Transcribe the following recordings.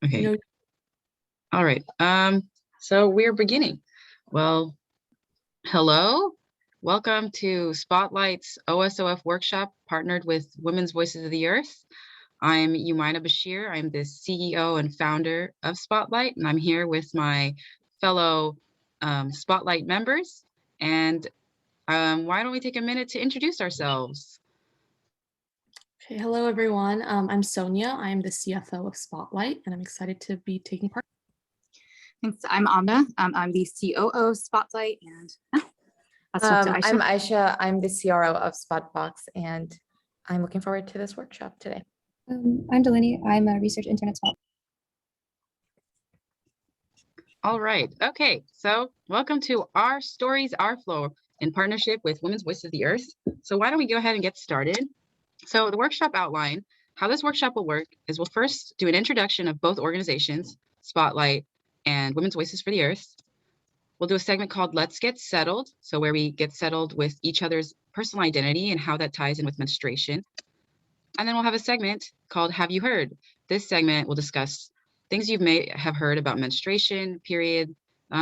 Okay. No. All right. So we're beginning. Well, hello. Welcome to Spotlight's OSOF workshop partnered with Women's Voices of the Earth. I'm Umaina Bashir. I'm the CEO and founder of Spotlight, and I'm here with my fellow Spotlight members. And why don't we take a minute to introduce ourselves? Okay, hello everyone. I'm Sonia. I'm the CFO of Spotlight, and I'm excited to be taking part. Thanks. I'm Amna. I'm the COO of Spotlight, and I'm Aisha. I'm the CRO of Spotbox, and I'm looking forward to this workshop today. I'm Delaney. I'm a research intern at Spotlight. All right. Okay. So welcome to Our Stories, Our Flow in partnership with Women's Voices of the Earth. So why don't we go ahead and get started? So the workshop outline, how this workshop will work is we'll first do an introduction of both organizations, Spotlight and Women's Voices for the Earth. We'll do a segment called Let's Get Settled. So where we get settled with each other's personal identity and how that ties in with menstruation. And then we'll have a segment called Have You Heard? This segment will discuss things you may have heard about menstruation, period,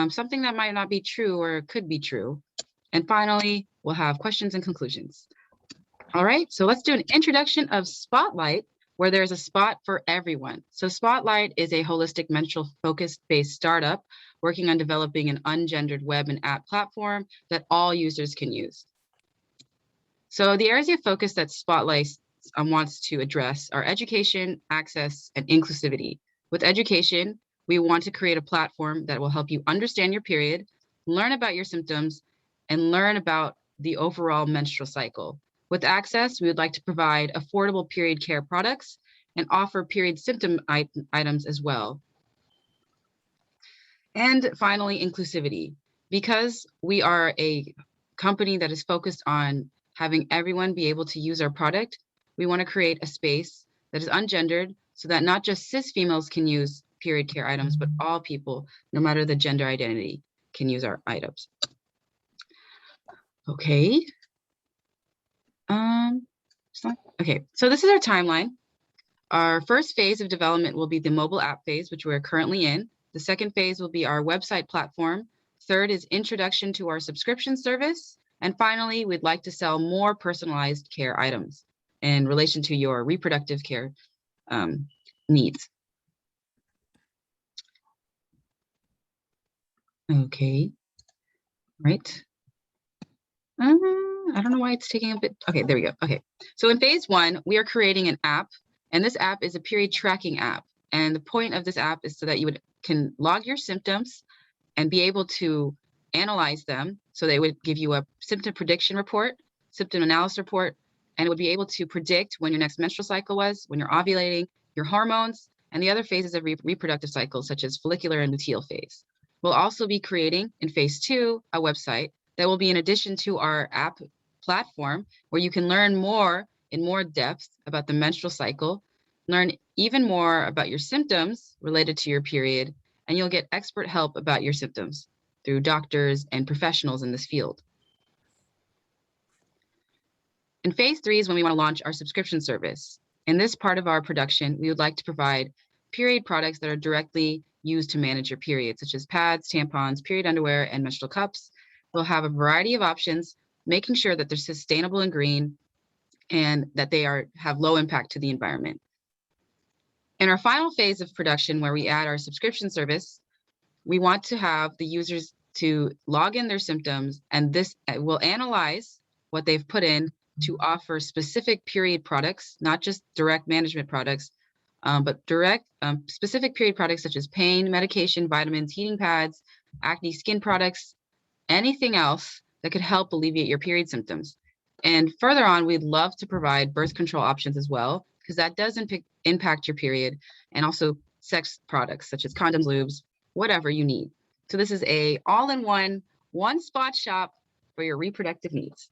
something that might not be true or could be true. And finally, we'll have questions and conclusions. All right, so let's do an introduction of Spotlight, where there's a spot for everyone. So Spotlight is a holistic menstrual focused-based startup working on developing an ungendered web and app platform that all users can use. So the areas of focus that Spotlight wants to address are education, access, and inclusivity. With education, we want to create a platform that will help you understand your period, learn about your symptoms, and learn about the overall menstrual cycle. With access, we would like to provide affordable period care products and offer period symptom items as well. And finally, inclusivity. Because we are a company that is focused on having everyone be able to use our product, we want to create a space that is ungendered so that not just cis females can use period care items, but all people, no matter the gender identity, can use our items. Okay. Okay, so this is our timeline. Our first phase of development will be the mobile app phase, which we're currently in. The second phase will be our website platform. Third is introduction to our subscription service. And finally, we'd like to sell more personalized care items in relation to your reproductive care needs. Okay, right. I don't know why it's taking a bit. Okay, there we go. Okay, so in phase one, we are creating an app, and this app is a period tracking app. And the point of this app is so that you can log your symptoms and be able to analyze them. So they would give you a symptom prediction report, symptom analysis report, and it would be able to predict when your next menstrual cycle was, when you're ovulating, your hormones, and the other phases of reproductive cycles, such as follicular and luteal phase. We'll also be creating in phase two a website that will be in addition to our app platform, where you can learn more in more depth about the menstrual cycle, learn even more about your symptoms related to your period, and you'll get expert help about your symptoms through doctors and professionals in this field. In phase three is when we want to launch our subscription service. In this part of our production, we would like to provide period products that are directly used to manage your period, such as pads, tampons, period underwear, and menstrual cups. We'll have a variety of options, making sure that they're sustainable and green and that they have low impact to the environment. In our final phase of production, where we add our subscription service, we want to have the users to log in their symptoms, and this will analyze what they've put in to offer specific period products, not just direct management products, but specific period products such as pain, medication, vitamins, heating pads, acne skin products, anything else that could help alleviate your period symptoms. And further on, we'd love to provide birth control options as well, because that does impact your period, and also sex products such as condoms, lubes, whatever you need. So this is a all-in-one, one-spot shop for your reproductive needs.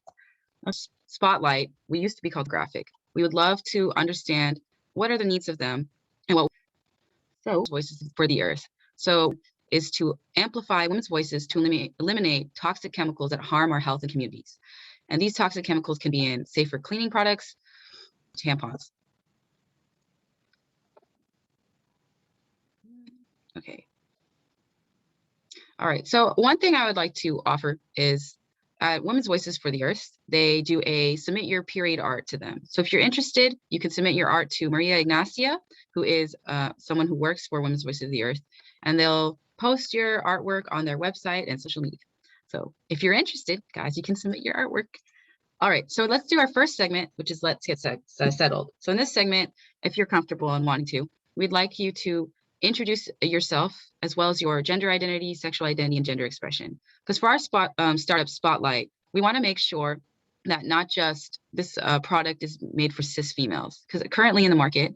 Spotlight, we used to be called Graphic. We would love to understand what are the needs of them and what voices for the earth. So is to amplify women's voices to eliminate toxic chemicals that harm our health and communities. And these toxic chemicals can be in safer cleaning products, tampons. Okay. All right. So one thing I would like to offer is at Women's Voices for the Earth, they do a submit your period art to them. So if you're interested, you can submit your art to Maria Ignacia, who is someone who works for Women's Voices of the Earth, and they'll post your artwork on their website and social media. So if you're interested, guys, you can submit your artwork. All right, so let's do our first segment, which is let's get settled. So in this segment, if you're comfortable and wanting to, we'd like you to introduce yourself as well as your gender identity, sexual identity, and gender expression. Because for our startup Spotlight, we want to make sure that not just this product is made for cis females, because currently in the market,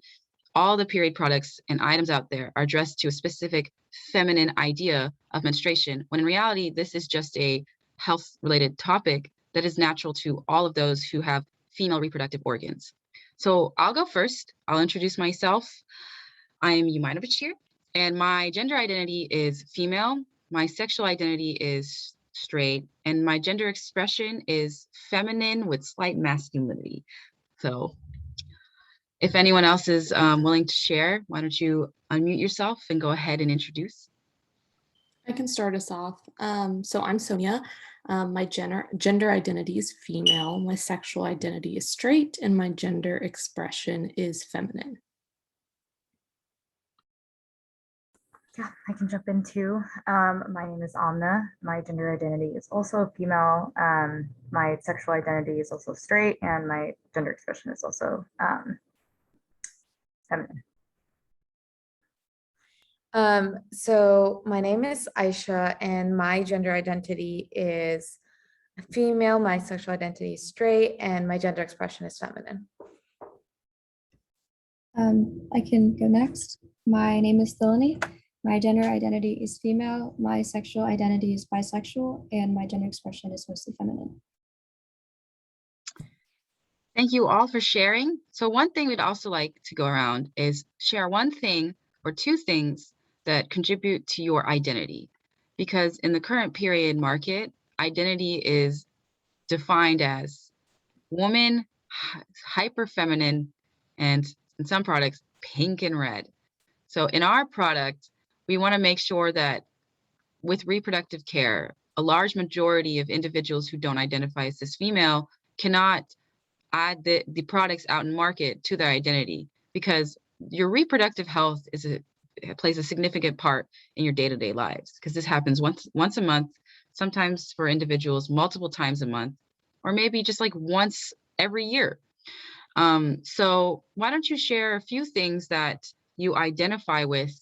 all the period products and items out there are addressed to a specific feminine idea of menstruation, when in reality, this is just a health-related topic that is natural to all of those who have female reproductive organs. So I'll go first. I'll introduce myself. I am Yumaina Bashir, and my gender identity is female. My sexual identity is straight, and my gender expression is feminine with slight masculinity. So if anyone else is willing to share, why don't you unmute yourself and go ahead and introduce? I can start us off. So I'm Sonia. My gender identity is female. My sexual identity is straight, and my gender expression is feminine. Yeah, I can jump in too. My name is Amna. My gender identity is also female. My sexual identity is also straight, and my gender expression is also feminine. So my name is Aisha and my gender identity is female, my sexual identity is straight, and my gender expression is feminine. I can go next. My name is Thilani. My gender identity is female. My sexual identity is bisexual, and my gender expression is mostly feminine. Thank you all for sharing. So one thing we'd also like to go around is share one thing or two things that contribute to your identity. Because in the current period market, identity is defined as woman, hyper feminine, and in some products, pink and red. So in our product, we want to make sure that with reproductive care, a large majority of individuals who don't identify as cis female cannot add the products out in market to their identity, because your reproductive health plays a significant part in your day-to-day lives, because this happens once a month, sometimes for individuals multiple times a month, or maybe just like once every year. So why don't you share a few things that you identify with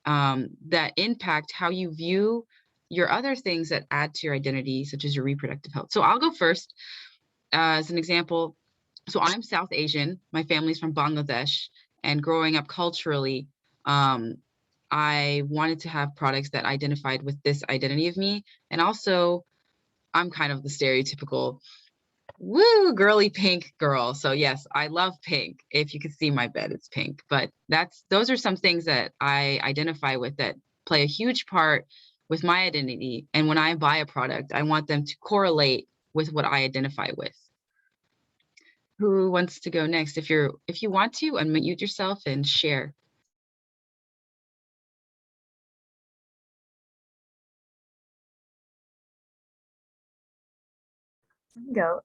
that impact how you view your other things that add to your identity, such as your reproductive health. So I'll go first as an example. So I'm South Asian. My family's from Bangladesh, and growing up culturally, I wanted to have products that identified with this identity of me. And also, I'm kind of the stereotypical woo girly pink girl. So yes, I love pink. If you can see my bed, it's pink. But those are some things that I identify with that play a huge part with my identity. And when I buy a product, I want them to correlate with what I identify with. Who wants to go next? If you want to, unmute yourself and share. Go.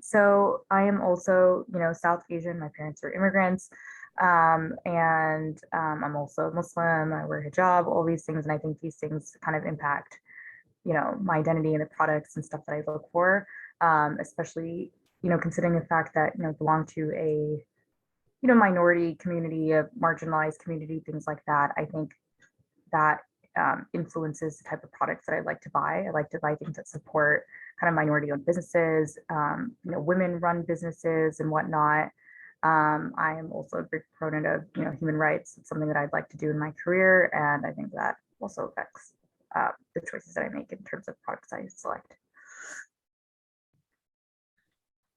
So I am also, South Asian. My parents are immigrants, and I'm also Muslim. I wear hijab, all these things, and I think these things kind of impact, my identity and the products and stuff that I look for, especially, considering the fact that belong to a minority community, a marginalized community, things like that. I think that influences the type of products that I like to buy. I like to buy things that support kind of minority-owned businesses, women-run businesses and whatnot. I am also a big proponent of human rights. It's something that I'd like to do in my career, and I think that also affects the choices that I make in terms of products I select.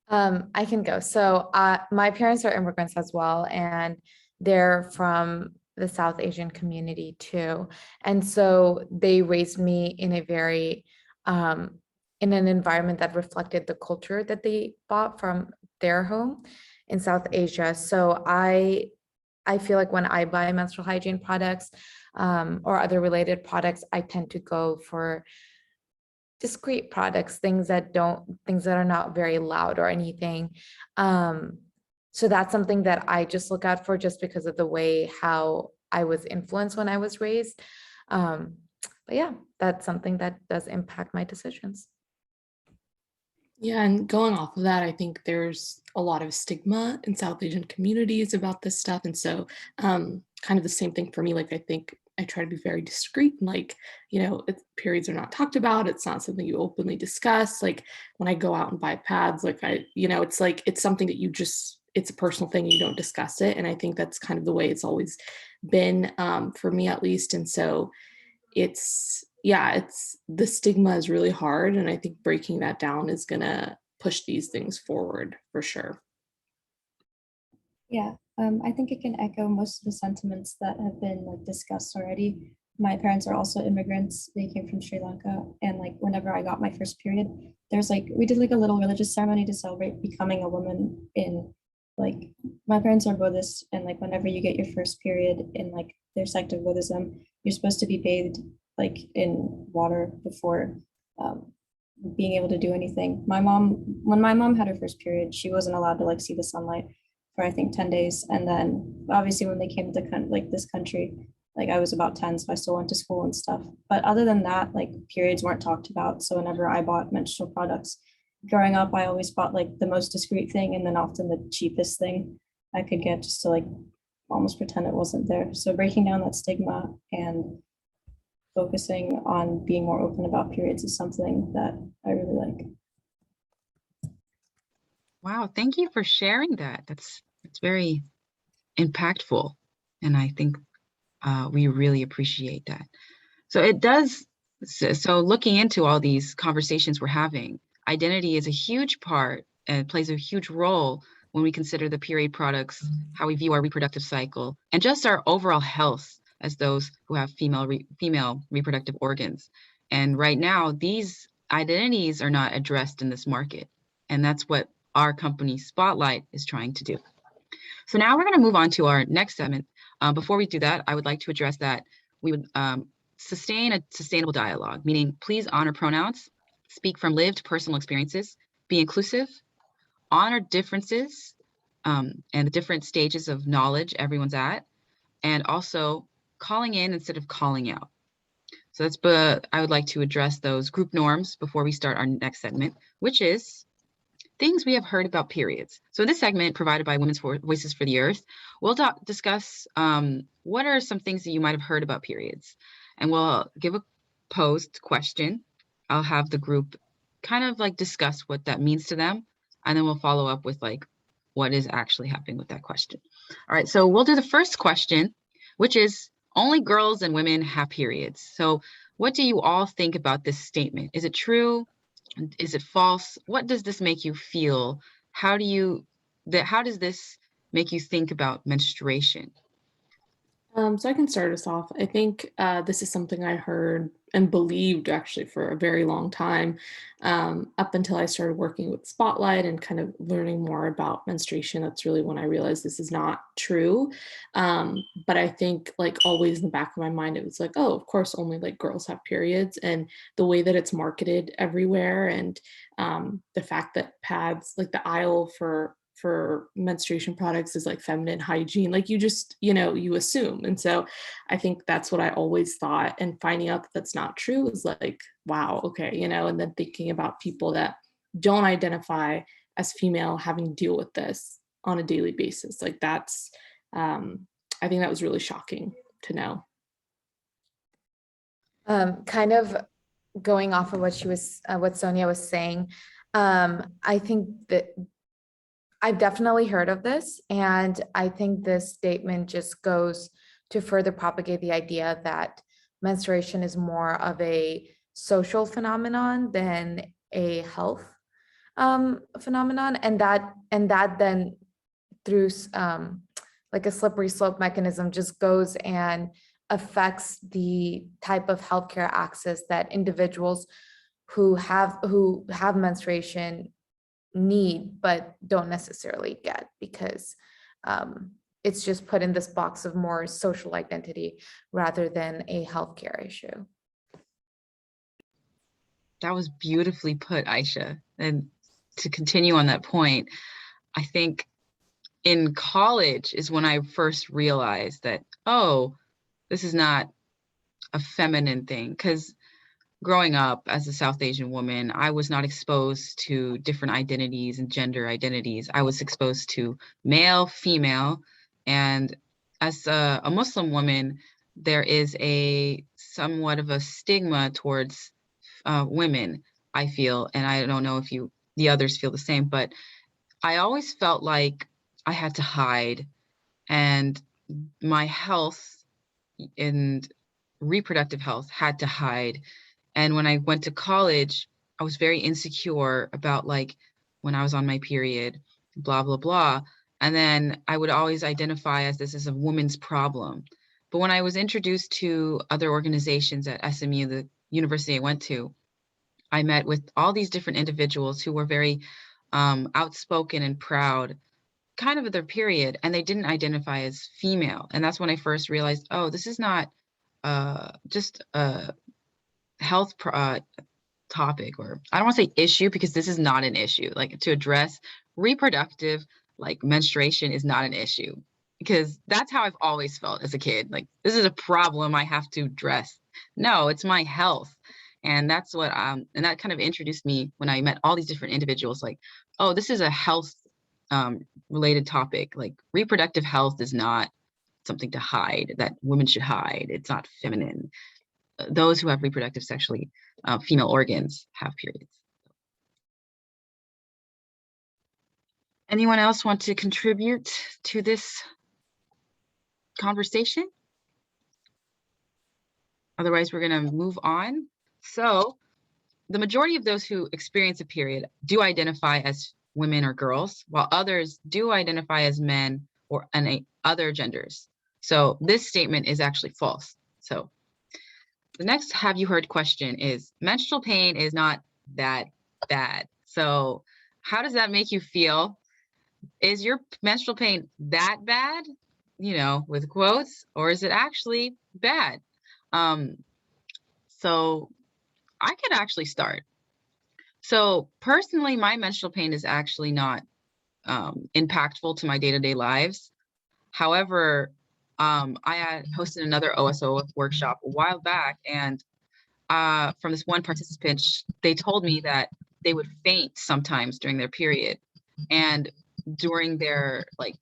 I can go. So my parents are immigrants as well, and they're from the South Asian community too. And so they raised me in a very, in an environment that reflected the culture that they bought from their home in South Asia. So I I feel like when I buy menstrual hygiene products or other related products, I tend to go for discreet products, things that are not very loud or anything. So that's something that I just look out for just because of the way how I was influenced when I was raised. But yeah, that's something that does impact my decisions. Yeah, and going off of that, I think there's a lot of stigma in South Asian communities about this stuff. And so, kind of the same thing for me. Like, I think I try to be very discreet. And like, periods are not talked about. It's not something you openly discuss. Like, when I go out and buy pads, like, it's like, it's something that it's a personal thing. You don't discuss it. And I think that's kind of the way it's always been, for me at least. And so, it's the stigma is really hard, and I think breaking that down is gonna push these things forward for sure. Yeah, I think it can echo most of the sentiments that have been like discussed already. My parents are also immigrants. They came from Sri Lanka, and like whenever I got my first period, there's like we did like a little religious ceremony to celebrate becoming a woman in like my parents are Buddhist, and like whenever you get your first period in like their sect of Buddhism, you're supposed to be bathed like in water before um, being able to do anything. When my mom had her first period, she wasn't allowed to like see the sunlight for I think 10 days. And then obviously when they came to like this country, like I was about 10, so I still went to school and stuff. But other than that, like periods weren't talked about. So whenever I bought menstrual products, growing up, I always bought like the most discreet thing and then often the cheapest thing I could get just to like almost pretend it wasn't there. So breaking down that stigma and focusing on being more open about periods is something that I really like. Wow, thank you for sharing that. That's very impactful, and I think we really appreciate that. So it does. So looking into all these conversations we're having, identity is a huge part and plays a huge role when we consider the period products, how we view our reproductive cycle, and just our overall health as those who have female reproductive organs. And right now, these identities are not addressed in this market, and that's what our company Spotlight is trying to do. So now we're going to move on to our next segment. Before we do that, I would like to address that we would sustain a sustainable dialogue, meaning please honor pronouns, speak from lived personal experiences, be inclusive, honor differences and the different stages of knowledge everyone's at, and also calling in instead of calling out. So I would like to address those group norms before we start our next segment, which is things we have heard about periods. So in this segment provided by Women's Voices for the Earth, we'll discuss what are some things that you might have heard about periods. And we'll give a posed question. I'll have the group kind of like discuss what that means to them. And then we'll follow up with like what is actually happening with that question. All right, so we'll do the first question, which is only girls and women have periods. So what do you all think about this statement? Is it true? Is it false? What does this make you feel? How does this make you think about menstruation? So I can start us off. I think this is something I heard and believed actually for a very long time, up until I started working with Spotlight and kind of learning more about menstruation. That's really when I realized this is not true. But I think like always in the back of my mind, it was like, oh, of course, only like girls have periods. And the way that it's marketed everywhere and the fact that pads, like the aisle for menstruation products is like feminine hygiene, like you just you assume. And so I think that's what I always thought, and finding out that that's not true is like, wow, okay, and then thinking about people that don't identify as female having to deal with this on a daily basis, like that's I think that was really shocking to know. Kind of going off of what Sonia was saying, I think that I've definitely heard of this, and I think this statement just goes to further propagate the idea that menstruation is more of a social phenomenon than a health phenomenon, and that then through like a slippery slope mechanism just goes and affects the type of healthcare access that individuals who have menstruation need but don't necessarily get, because it's just put in this box of more social identity rather than a healthcare issue. That was beautifully put, Aisha. And to continue on that point, I think in college is when I first realized that, oh, this is not a feminine thing. Because growing up as a South Asian woman, I was not exposed to different identities and gender identities. I was exposed to male, female, and as a Muslim woman, there is a somewhat of a stigma towards women, I feel, and I don't know if the others feel the same, but I always felt like I had to hide, and my health and reproductive health had to hide. And when I went to college, I was very insecure about like when I was on my period, blah, blah, blah. And then I would always identify as this is a woman's problem. But when I was introduced to other organizations at SMU, the university I went to, I met with all these different individuals who were very outspoken and proud, kind of their period, and they didn't identify as female. And that's when I first realized, oh, this is not just a health topic, or I don't want to say issue because this is not an issue. Like to address reproductive, like menstruation is not an issue because that's how I've always felt as a kid. Like this is a problem I have to address. No, it's my health. And that's what and that kind of introduced me when I met all these different individuals like, oh, this is a health related topic. Like reproductive health is not something to hide, that women should hide. It's not feminine. Those who have reproductive sexually female organs have periods. Anyone else want to contribute to this conversation? Otherwise, we're going to move on. So the majority of those who experience a period do identify as women or girls, while others do identify as men or other genders. So this statement is actually false. So the next have you heard question is, menstrual pain is not that bad. So how does that make you feel? Is your menstrual pain that bad? You know, with quotes, or is it actually bad? So I could actually start. So personally, my menstrual pain is actually not impactful to my day-to-day lives. However, I had hosted another OSOF workshop a while back, and from this one participant, they told me that they would faint sometimes during their period. And during their like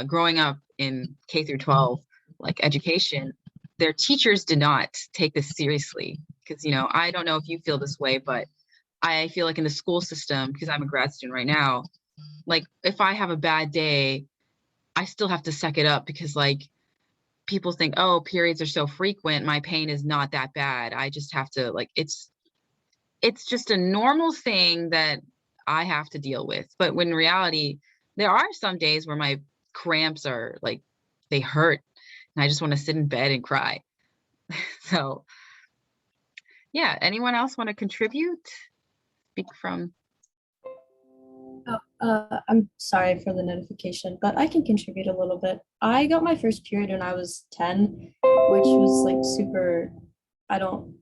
growing up in K through 12, like education, their teachers did not take this seriously. Because, you know, I don't know if you feel this way, but I feel like in the school system, because I'm a grad student right now, like if I have a bad day, I still have to suck it up because like people think, oh, periods are so frequent, my pain is not that bad. I just have to like it's just a normal thing that I have to deal with. But when in reality, there are some days where my cramps are like they hurt and I just want to sit in bed and cry. So yeah, anyone else want to contribute? Speak from I'm sorry for the notification, but I can contribute a little bit. I got my first period when I was 10, which was like super, I don't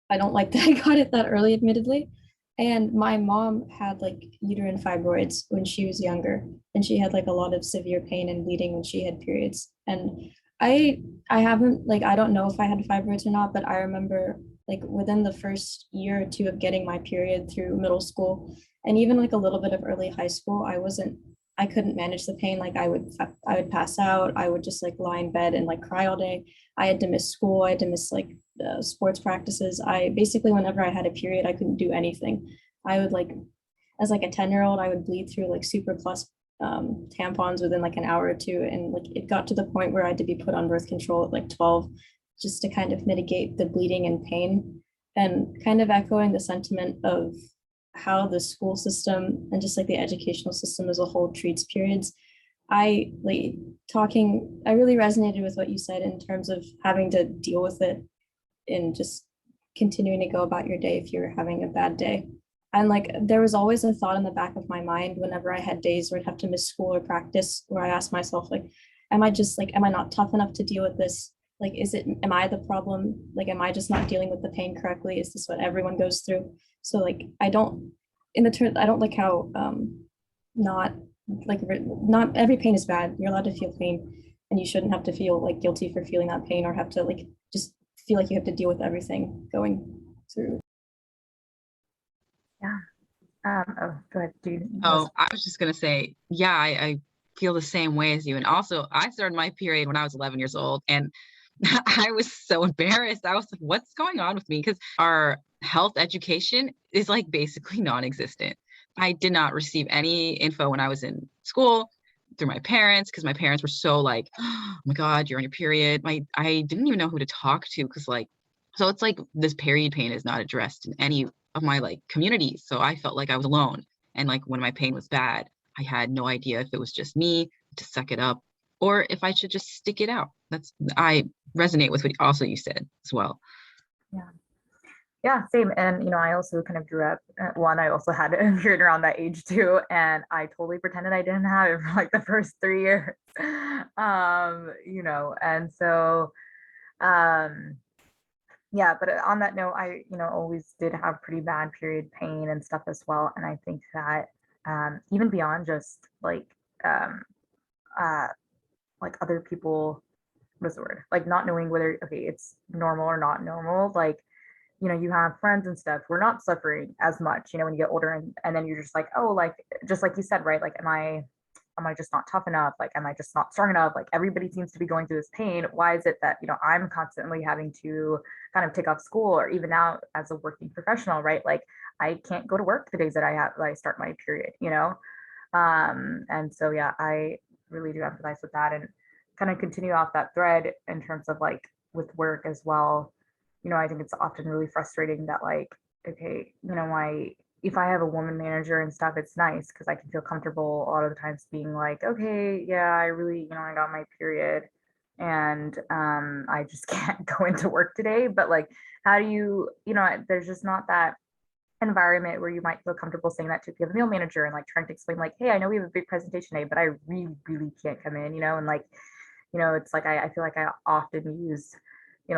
I don't like that I got it that early, admittedly. And my mom had like uterine fibroids when she was younger, and she had like a lot of severe pain and bleeding when she had periods. And I I haven't like I don't know if I had fibroids or not, but I remember like within the first year or two of getting my period through middle school and even like a little bit of early high school, I couldn't manage the pain. Like I would pass out. I would just like lie in bed and like cry all day. I had to miss school. I had to miss like sports practices. I basically, whenever I had a period, I couldn't do anything. I would like, as like a 10-year-old, I would bleed through like Super Plus tampons within like an hour or two. And like it got to the point where I had to be put on birth control at like 12 just to kind of mitigate the bleeding and pain. And kind of echoing the sentiment of how the school system and just like the educational system as a whole treats periods. I like I really resonated with what you said in terms of having to deal with it and just continuing to go about your day if you're having a bad day. And like there was always a thought in the back of my mind whenever I had days where I'd have to miss school or practice, where I asked myself, like, am I just like, am I not tough enough to deal with this? Like, am I the problem? Like, am I just not dealing with the pain correctly? Is this what everyone goes through? So like, I don't like how not not every pain is bad. You're allowed to feel pain, and you shouldn't have to feel like guilty for feeling that pain or have to like just feel like you have to deal with everything going through. Yeah. Oh, go ahead. Do you Oh, I was just gonna say, yeah, I feel the same way as you. And also, I started my period when I was 11 years old, and I was so embarrassed. I was like, what's going on with me? Because our health education is like basically non-existent. I did not receive any info when I was in school through my parents because my parents were so like, oh my God, you're on your period. I didn't even know who to talk to because like, so it's like this period pain is not addressed in any of my like communities. So I felt like I was alone. And like when my pain was bad, I had no idea if it was just me to suck it up or if I should just stick it out. I resonate with what also you said as well. Yeah. Yeah, same. And I also kind of grew up. One, I also had a period around that age too, and I totally pretended I didn't have it for like the first 3 years. And so, um, yeah. But on that note, I always did have pretty bad period pain and stuff as well. And I think that even beyond just um, uh, like other people, what's the word? Like not knowing whether okay, it's normal or not normal, like you have friends and stuff, we're not suffering as much, when you get older and then you're just like, oh, like just like you said, right? Like, am I just not tough enough? Like, am I just not strong enough? Like everybody seems to be going through this pain. Why is it that, I'm constantly having to kind of take off school or even now as a working professional, right? Like I can't go to work the days that I start my period. And so yeah, I really do empathize with that and kind of continue off that thread in terms of like with work as well. I think it's often really frustrating that like, okay, if I have a woman manager and stuff, it's nice because I can feel comfortable a lot of the times being like, okay, yeah, I really, I got my period and I just can't go into work today. But like, how do there's just not that environment where you might feel comfortable saying that to the meal manager and like trying to explain like, hey, I know we have a big presentation today, but I really, really can't come in, and like, it's like I feel like I often use,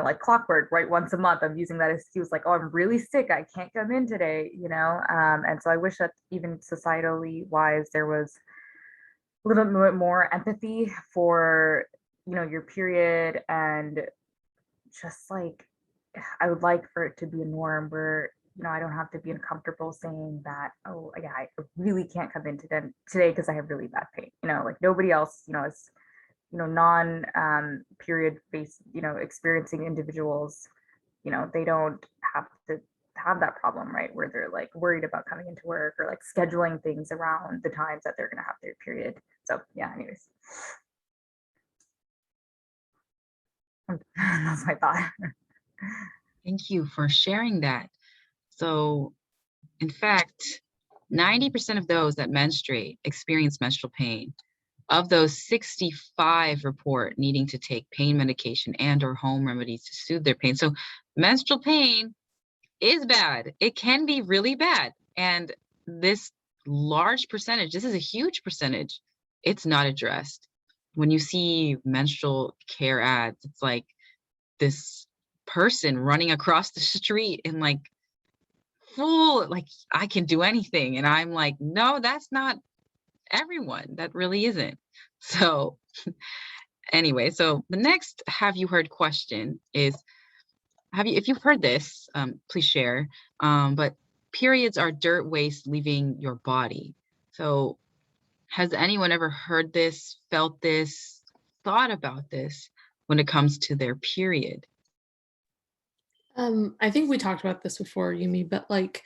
like clockwork, right? Once a month, I'm using that excuse, like, oh, I'm really sick, I can't come in today. And so I wish that even societally wise, there was a little bit more empathy for, your period and just like I would like for it to be a norm where I don't have to be uncomfortable saying that, oh yeah, I really can't come in today because I have really bad pain. Like nobody else, is non period based, experiencing individuals, they don't have to have that problem, right? Where they're like worried about coming into work or like scheduling things around the times that they're gonna have their period. So yeah, anyways. That's my thought. Thank you for sharing that. So, in fact, 90% of those that menstruate experience menstrual pain. Of those, 65 report needing to take pain medication and or home remedies to soothe their pain. So, menstrual pain is bad. It can be really bad. And this large percentage, this is a huge percentage, it's not addressed. When you see menstrual care ads, it's like this person running across the street in like full, like, I can do anything. And I'm like, no, that's not everyone. That really isn't. So, anyway, so the next have you heard question is if you've heard this, please share. But periods are dirt waste leaving your body. So has anyone ever heard this, felt this, thought about this when it comes to their period? I think we talked about this before, Yumi, but like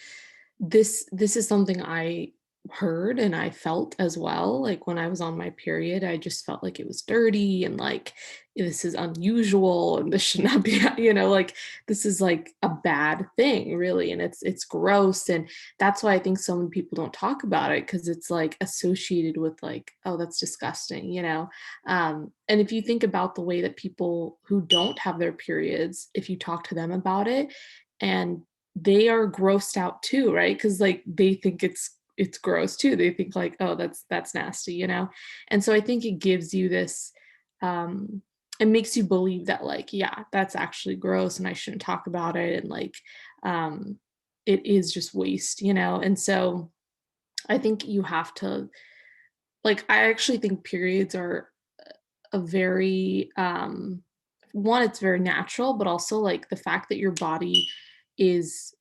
this is something I heard and I felt as well. Like when I was on my period, I just felt like it was dirty and like this is unusual and this should not be, like this is like a bad thing, really. And it's gross. And that's why I think so many people don't talk about it because it's like associated with like, oh, that's disgusting. And if you think about the way that people who don't have their periods, if you talk to them about it, and they are grossed out too, right? Because like they think it's gross too. They think like, oh, that's nasty, you know? And so I think it gives you this, it makes you believe that like, yeah, that's actually gross and I shouldn't talk about it. And like, um, it is just waste, you know? And so I think you have to, like, I actually think periods are a very, one, it's very natural, but also like the fact that your body is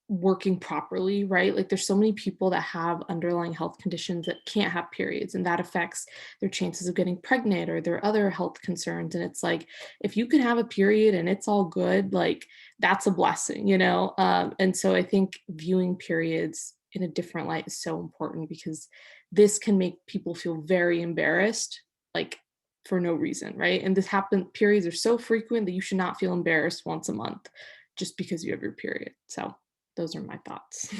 working properly, right? Like there's so many people that have underlying health conditions that can't have periods, and that affects their chances of getting pregnant or their other health concerns. And it's like, if you can have a period and it's all good, like that's a blessing, you know? And so I think viewing periods in a different light is so important because this can make people feel very embarrassed, like for no reason, right? And this happen periods are so frequent that you should not feel embarrassed once a month just because you have your period. So those are my thoughts.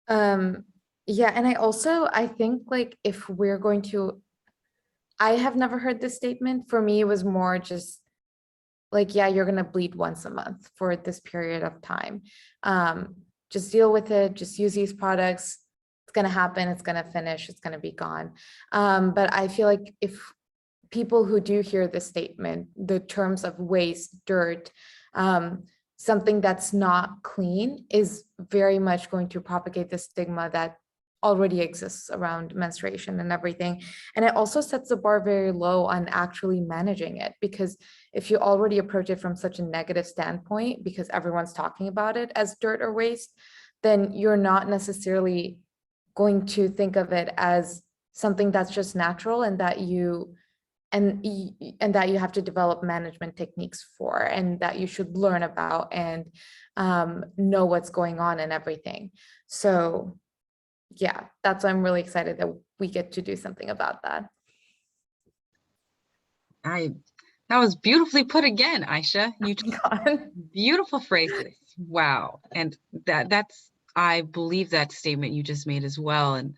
Um, yeah, and I think like if we're going to, I have never heard this statement. For me, it was more just like, yeah, you're gonna bleed once a month for this period of time. Just deal with it, just use these products. It's gonna happen, it's gonna finish, it's gonna be gone. But I feel like if people who do hear this statement, the terms of waste, dirt, um, something that's not clean is very much going to propagate the stigma that already exists around menstruation and everything. And it also sets the bar very low on actually managing it, because if you already approach it from such a negative standpoint, because everyone's talking about it as dirt or waste, then you're not necessarily going to think of it as something that's just natural and that you and that you have to develop management techniques for, and that you should learn about and know what's going on and everything. So yeah, that's why I'm really excited that we get to do something about that. That was beautifully put again, Aisha. You God. beautiful phrases. Wow. And that's I believe that statement you just made as well. And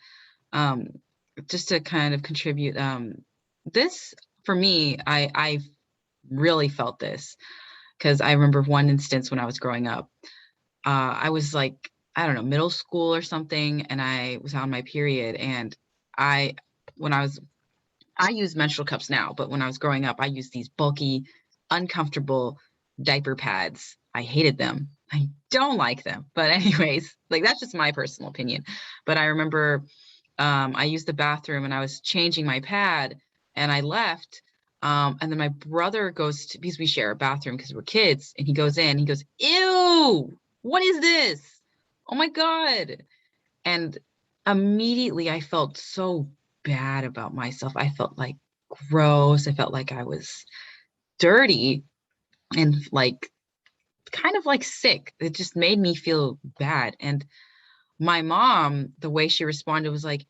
um just to kind of contribute, this for me, I really felt this because I remember one instance when I was growing up. I was like, I don't know, middle school or something, and I was on my period. And I, when I use menstrual cups now, but when I was growing up, I used these bulky, uncomfortable diaper pads. I hated them. I don't like them. But anyways, like that's just my personal opinion. But I remember I used the bathroom and I was changing my pad and I left. And then my brother goes to, because we share a bathroom because we're kids, and he goes in, he goes, "Ew, what is this? Oh my God." And immediately I felt so bad about myself. I felt like gross. I felt like I was dirty and like kind of like sick. It just made me feel bad. And my mom, the way she responded was like,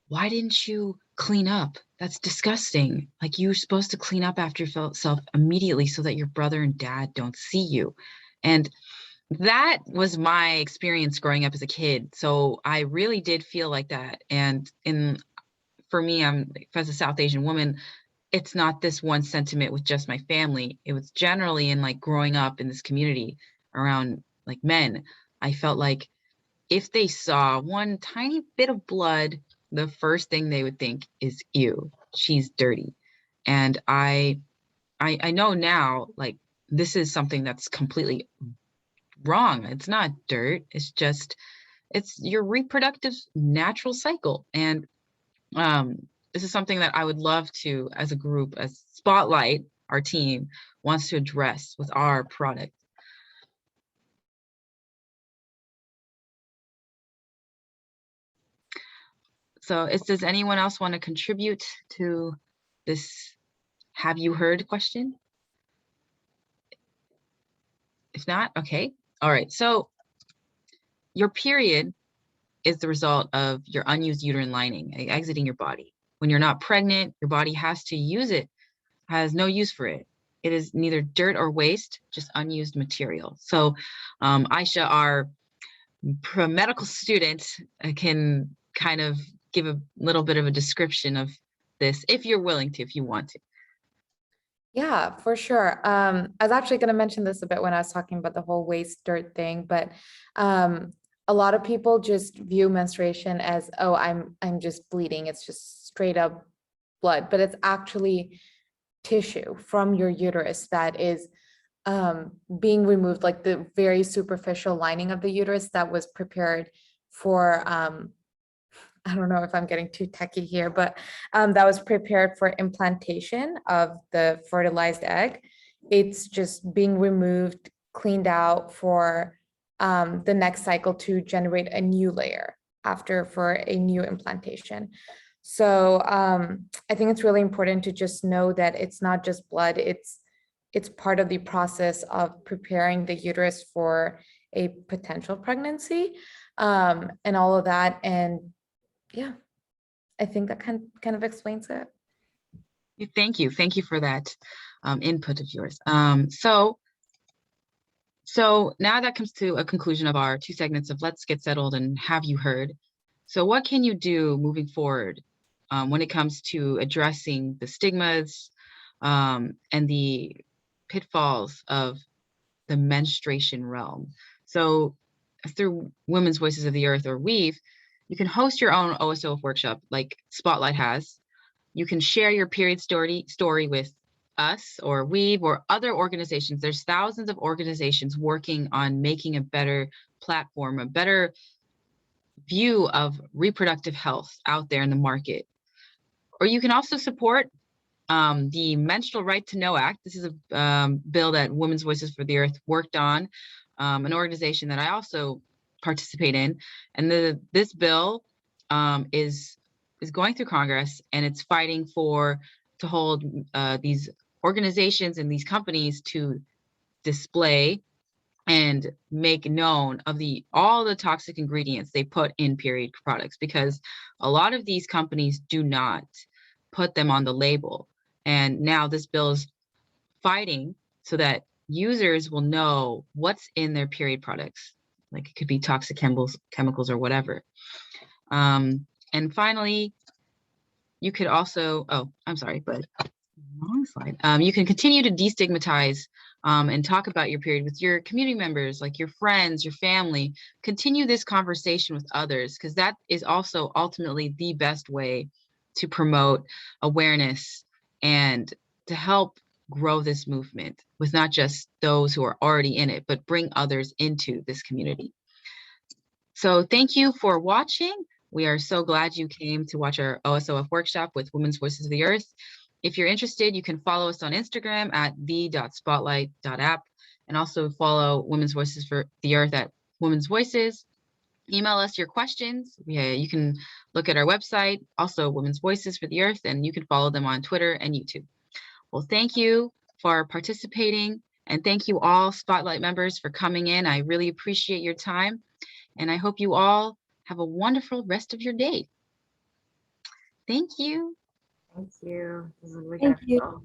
"Why didn't you clean up? That's disgusting. Like you're supposed to clean up after yourself immediately so that your brother and dad don't see you." And that was my experience growing up as a kid. So I really did feel like that. And for me, I'm as a South Asian woman, it's not this one sentiment with just my family. It was generally in like growing up in this community around like men. I felt like if they saw one tiny bit of blood, the first thing they would think is, "Ew, she's dirty." And I know now, like this is something that's completely wrong. It's not dirt. It's just it's your reproductive natural cycle. And this is something that I would love to, as a group, as Spotlight, our team wants to address with our product. So does anyone else want to contribute to this have you heard question? If not, okay. All right. So your period is the result of your unused uterine lining exiting your body. When you're not pregnant, your body has to use it, has no use for it. It is neither dirt or waste, just unused material. So Aisha, our medical student, can kind of give a little bit of a description of this if you're willing to, if you want to. Yeah, for sure. I was actually going to mention this a bit when I was talking about the whole waste dirt thing, but a lot of people just view menstruation as, oh, I'm just bleeding. It's just straight up blood, but it's actually tissue from your uterus that is being removed, like the very superficial lining of the uterus that was prepared for I don't know if I'm getting too techie here, but that was prepared for implantation of the fertilized egg. It's just being removed, cleaned out for the next cycle to generate a new layer after for a new implantation. So I think it's really important to just know that it's not just blood, it's part of the process of preparing the uterus for a potential pregnancy and all of that. And yeah, I think that kind of explains it. Thank you. Thank you for that input of yours. So now that comes to a conclusion of our 2 segments of Let's Get Settled and Have You Heard? So what can you do moving forward when it comes to addressing the stigmas and the pitfalls of the menstruation realm? So through Women's Voices of the Earth, or Weave, you can host your own OSOF workshop like Spotlight has. You can share your period story with us or Weave or other organizations. There's thousands of organizations working on making a better platform, a better view of reproductive health out there in the market. Or you can also support the Menstrual Right to Know Act. This is a bill that Women's Voices for the Earth worked on, an organization that I also participate in. And this bill is going through Congress, and it's fighting to hold these organizations and these companies to display and make known of all the toxic ingredients they put in period products, because a lot of these companies do not put them on the label. And now this bill is fighting so that users will know what's in their period products. Like it could be toxic chemicals or whatever. And finally, you could also, oh, I'm sorry, but wrong slide. You can continue to destigmatize and talk about your period with your community members, like your friends, your family. Continue this conversation with others, because that is also ultimately the best way to promote awareness and to help grow this movement with not just those who are already in it, but bring others into this community. So thank you for watching. We are so glad you came to watch our OSOF workshop with Women's Voices of the Earth. If you're interested, you can follow us on Instagram at the.spotlight.app, and also follow Women's Voices for the Earth at Women's Voices. Email us your questions. You can look at our website, also Women's Voices for the Earth, and you can follow them on Twitter and YouTube. Well, thank you for participating, and thank you all Spotlight members for coming in. I really appreciate your time, and I hope you all have a wonderful rest of your day. Thank you. Thank you. This is really Thank you. beneficial.